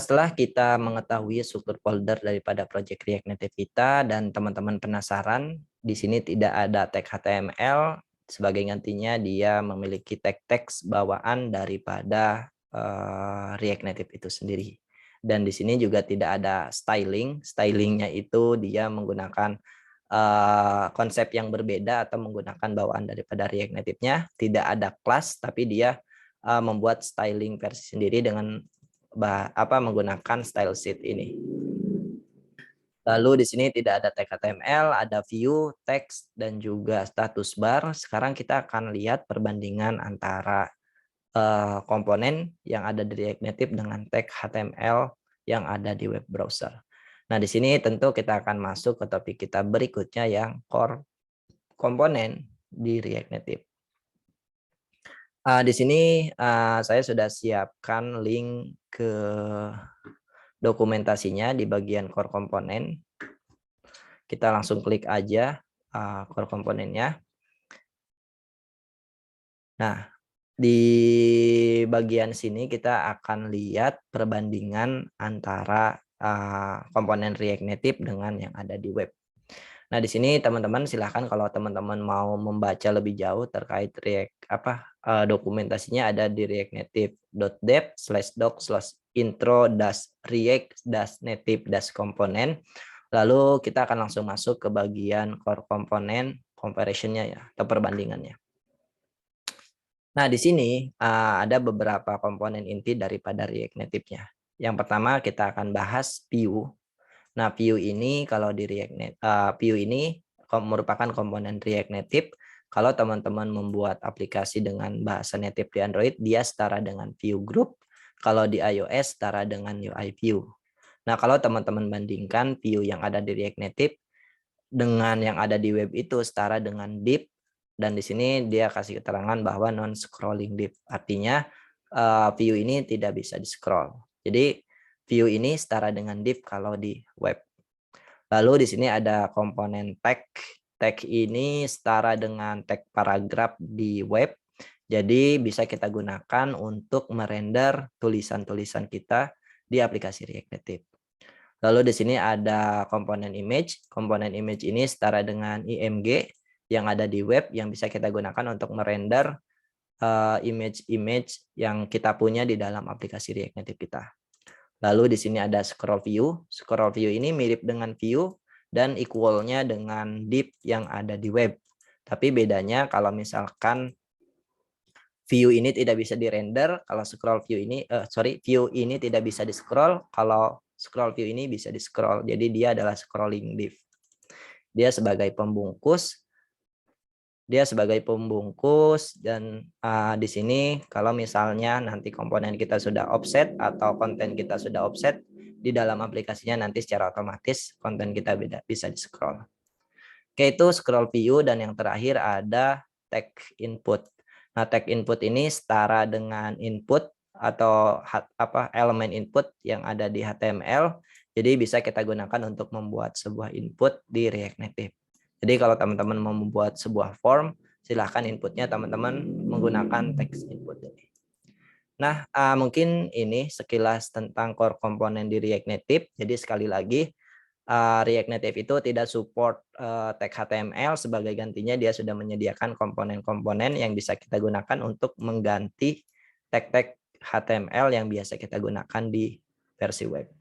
Setelah kita mengetahui struktur folder daripada project React Native kita dan teman-teman penasaran, di sini tidak ada tag HTML, sebagai gantinya dia memiliki tag teks bawaan daripada React Native itu sendiri. Dan di sini juga tidak ada styling. Stylingnya itu dia menggunakan konsep yang berbeda atau menggunakan bawaan daripada React Native-nya. Tidak ada class, tapi dia membuat styling versi sendiri dengan menggunakan style sheet ini. Lalu di sini tidak ada tag HTML, ada view, text, dan juga status bar. Sekarang kita akan lihat perbandingan antara komponen yang ada di React Native dengan tag HTML yang ada di web browser. Nah, di sini tentu kita akan masuk ke topik kita berikutnya yang core komponen di React Native. Di sini saya sudah siapkan link ke dokumentasinya di bagian core komponen. Kita langsung klik aja core komponennya. Nah, di bagian sini kita akan lihat perbandingan antara komponen React Native dengan yang ada di web. Nah, di sini teman-teman silahkan kalau teman-teman mau membaca lebih jauh terkait React dokumentasinya ada di reactnative.dev/doc/intro-react-native-component. Lalu kita akan langsung masuk ke bagian core komponen comparison-nya ya atau perbandingannya. Nah, di sini ada beberapa komponen inti daripada React Native-nya. Yang pertama kita akan bahas view. Nah, view ini kalau di React Native, view ini merupakan komponen React Native. Kalau teman-teman membuat aplikasi dengan bahasa native di Android, dia setara dengan view group. Kalau di iOS setara dengan UI view. Nah, kalau teman-teman bandingkan view yang ada di React Native dengan yang ada di web itu setara dengan div, dan di sini dia kasih keterangan bahwa non-scrolling div. Artinya view ini tidak bisa di-scroll. Jadi view ini setara dengan div kalau di web. Lalu di sini ada komponen tag. Tag ini setara dengan tag paragraf di web. Jadi bisa kita gunakan untuk merender tulisan-tulisan kita di aplikasi React Native. Lalu di sini ada komponen image. Komponen image ini setara dengan IMG yang ada di web yang bisa kita gunakan untuk merender image-image yang kita punya di dalam aplikasi React Native kita. Lalu di sini ada scroll view. Scroll view ini mirip dengan view dan equalnya dengan div yang ada di web. Tapi bedanya kalau misalkan view ini tidak bisa di-render, kalau scroll view ini view ini tidak bisa di-scroll, kalau scroll view ini bisa di-scroll. Jadi dia adalah scrolling div. Dia sebagai pembungkus dan di sini kalau misalnya nanti komponen kita sudah offset atau konten kita sudah offset di dalam aplikasinya, nanti secara otomatis konten kita bisa di scroll. Oke, itu scroll view. Dan yang terakhir ada tag input. Nah, tag input ini setara dengan input atau elemen input yang ada di HTML. Jadi bisa kita gunakan untuk membuat sebuah input di React Native. Jadi kalau teman-teman mau membuat sebuah form, silahkan inputnya teman-teman menggunakan text input ini. Nah, mungkin ini sekilas tentang core komponen di React Native. Jadi sekali lagi, React Native itu tidak support tag HTML, sebagai gantinya dia sudah menyediakan komponen-komponen yang bisa kita gunakan untuk mengganti tag-tag HTML yang biasa kita gunakan di versi web.